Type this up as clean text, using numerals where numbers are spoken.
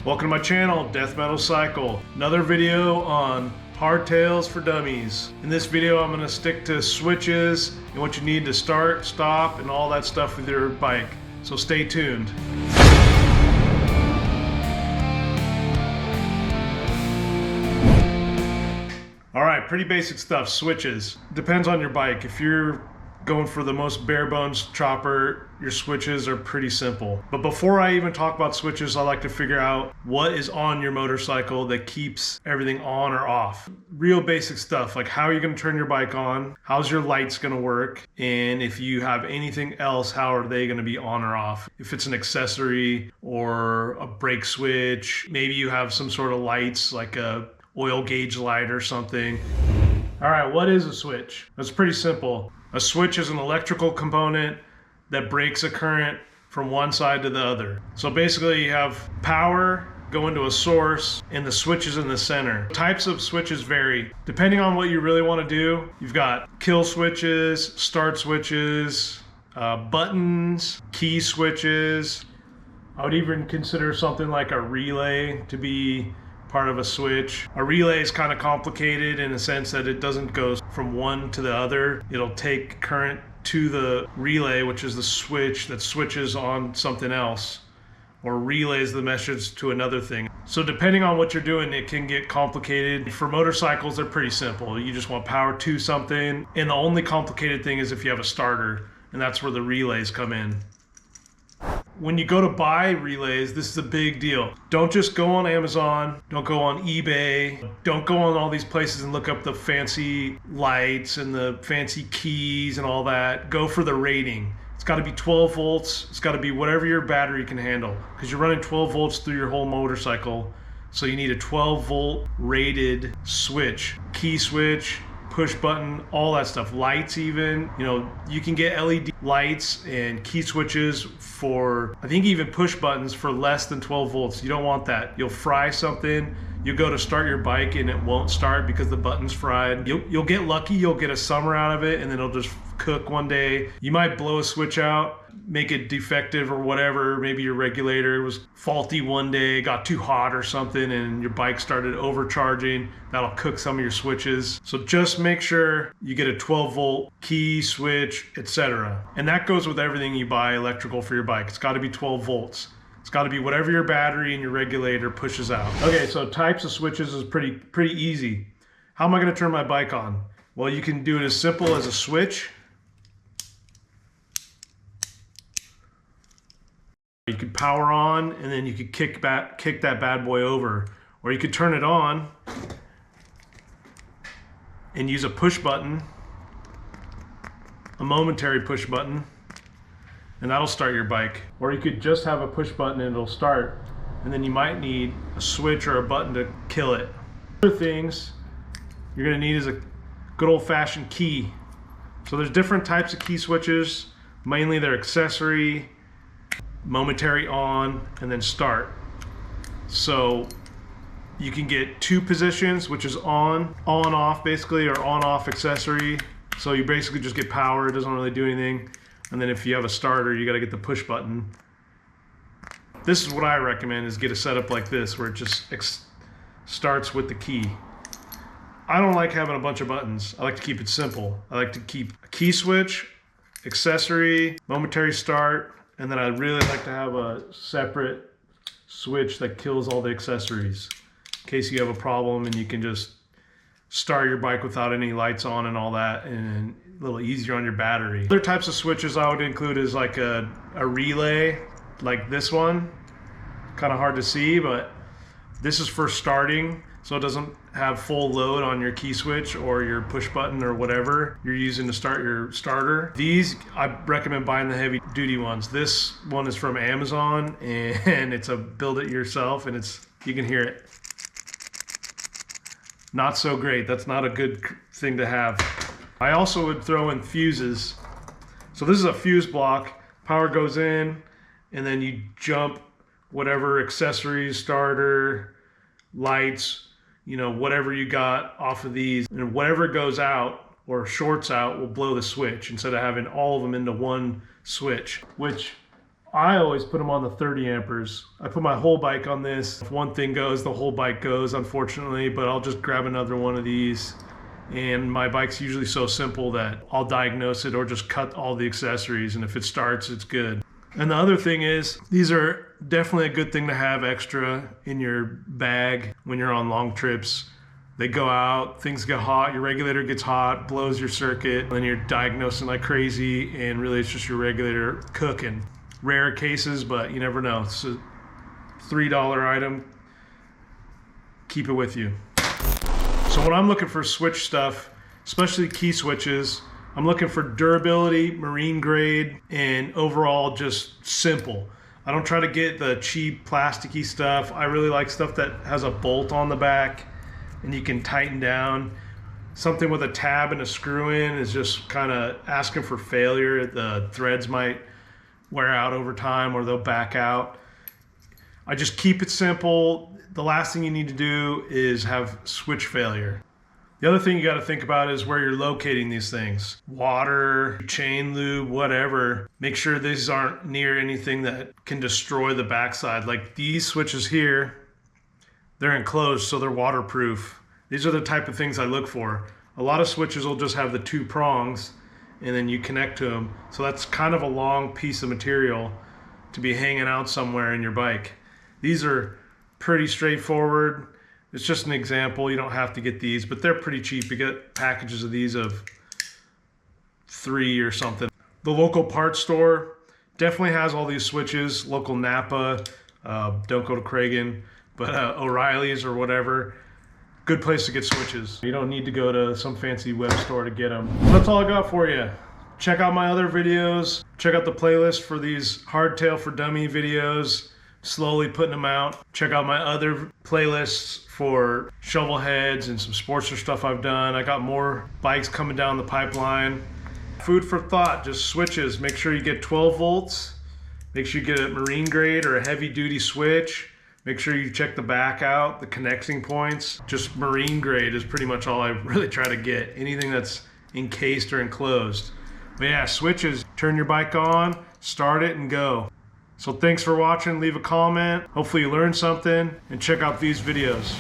Welcome to my channel, Death Metal Cycle. Another video on hardtails for dummies. In this video, I'm gonna stick to switches and what you need to start, stop, and all that stuff with your bike. So stay tuned. All right, pretty basic stuff, switches. Depends on your bike. If you're going for the most bare bones chopper, your switches are pretty simple. But before I even talk about switches, I like to figure out what is on your motorcycle that keeps everything on or off. Real basic stuff, like how are you gonna turn your bike on? How's your lights gonna work? And if you have anything else, how are they gonna be on or off? If it's an accessory or a brake switch, maybe you have some sort of lights like a oil gauge light or something. All right, what is a switch? That's pretty simple. A switch is an electrical component that breaks a current from one side to the other. So basically you have power go into a source and the switch is in the center. Types of switches vary. Depending on what you really want to do, you've got kill switches, start switches, buttons, key switches. I would even consider something like a relay to be part of a switch. A relay is kind of complicated in the sense that it doesn't go from one to the other. It'll take current to the relay, which is the switch that switches on something else, or relays the message to another thing. So depending on what you're doing, it can get complicated. For motorcycles, they're pretty simple. You just want power to something, and the only complicated thing is if you have a starter, and that's where the relays come in. When you go to buy relays, this is a big deal. Don't just go on Amazon, don't go on eBay, don't go on all these places and look up the fancy lights and the fancy keys and all that. Go for the rating. It's got to be 12 volts. It's got to be whatever your battery can handle, because you're running 12 volts through your whole motorcycle. So you need a 12 volt rated switch, key switch, push button, all that stuff, lights even. You know, you can get LED lights and key switches for, I think even push buttons for less than 12 volts. You don't want that. You'll fry something. You go to start your bike and it won't start because the button's fried. You'll get lucky, you'll get a summer out of it, and then it'll just cook one day. You might blow a switch out, make it defective or whatever. Maybe your regulator was faulty one day, got too hot or something, and your bike started overcharging. That'll cook some of your switches. So just make sure you get a 12 volt key, switch, etc. And that goes with everything you buy electrical for your bike. It's got to be 12 volts. It's got to be whatever your battery and your regulator pushes out. Okay, so types of switches is pretty easy. How am I going to turn my bike on? Well, you can do it as simple as a switch. You could power on, and then you could kick that bad boy over. Or you could turn it on and use a push button, a momentary push button, and that'll start your bike. Or you could just have a push button and it'll start, and then you might need a switch or a button to kill it. Other things you're gonna need is a good old-fashioned key. So there's different types of key switches. Mainly they're accessory, momentary on, and then start. So you can get two positions, which is on off basically, or on off accessory. So you basically just get power, it doesn't really do anything. And then if you have a starter, you got to get the push button. This is what I recommend, is get a setup like this where it just starts with the key. I don't like having a bunch of buttons. I like to keep it simple. I like to keep a key switch, accessory, momentary start, and then I really like to have a separate switch that kills all the accessories in case you have a problem, and you can just start your bike without any lights on and all that, and a little easier on your battery. Other types of switches I would include is like a relay, like this one. Kind of hard to see, but this is for starting, so it doesn't have full load on your key switch or your push button or whatever you're using to start your starter. These, I recommend buying the heavy duty ones. This one is from Amazon, and it's a build it yourself, and you can hear it. Not so great. That's not a good thing to have. I also would throw in fuses. So this is a fuse block. Power goes in, and then you jump whatever accessories, starter, lights, you know, whatever you got off of these, and whatever goes out or shorts out will blow the switch instead of having all of them into one switch, which I always put them on the 30 amperes. I put my whole bike on this. If one thing goes, the whole bike goes, unfortunately, but I'll just grab another one of these. And my bike's usually so simple that I'll diagnose it or just cut all the accessories, and if it starts, it's good. And the other thing is, these are definitely a good thing to have extra in your bag when you're on long trips. They go out, things get hot, your regulator gets hot, blows your circuit, and then you're diagnosing like crazy, and really it's just your regulator cooking. Rare cases, but you never know. It's a $3 item. Keep it with you. So when I'm looking for switch stuff, especially key switches, I'm looking for durability, marine grade, and overall just simple. I don't try to get the cheap plasticky stuff. I really like stuff that has a bolt on the back and you can tighten down. Something with a tab and a screw in is just kind of asking for failure. The threads might wear out over time or they'll back out. I just keep it simple. The last thing you need to do is have switch failure. The other thing you got to think about is where you're locating these things. Water, chain lube, whatever. Make sure these aren't near anything that can destroy the backside. Like these switches here, they're enclosed, so they're waterproof. These are the type of things I look for. A lot of switches will just have the 2 prongs and then you connect to them. So that's kind of a long piece of material to be hanging out somewhere in your bike. These are pretty straightforward. It's just an example. You don't have to get these, but they're pretty cheap. You get packages of these of 3 or something. The local parts store definitely has all these switches. Local Napa, don't go to Cragen, but O'Reilly's or whatever. Good place to get switches. You don't need to go to some fancy web store to get them. That's all I got for you. Check out my other videos. Check out the playlist for these hardtail for dummy videos. Slowly putting them out. Check out my other playlists for shovel heads and some Sportster stuff I've done. I got more bikes coming down the pipeline. Food for thought, just switches. Make sure you get 12 volts. Make sure you get a marine grade or a heavy duty switch. Make sure you check the back out, the connecting points. Just marine grade is pretty much all I really try to get. Anything that's encased or enclosed. But yeah, switches, turn your bike on, start it and go. So thanks for watching, leave a comment. Hopefully you learned something and check out these videos.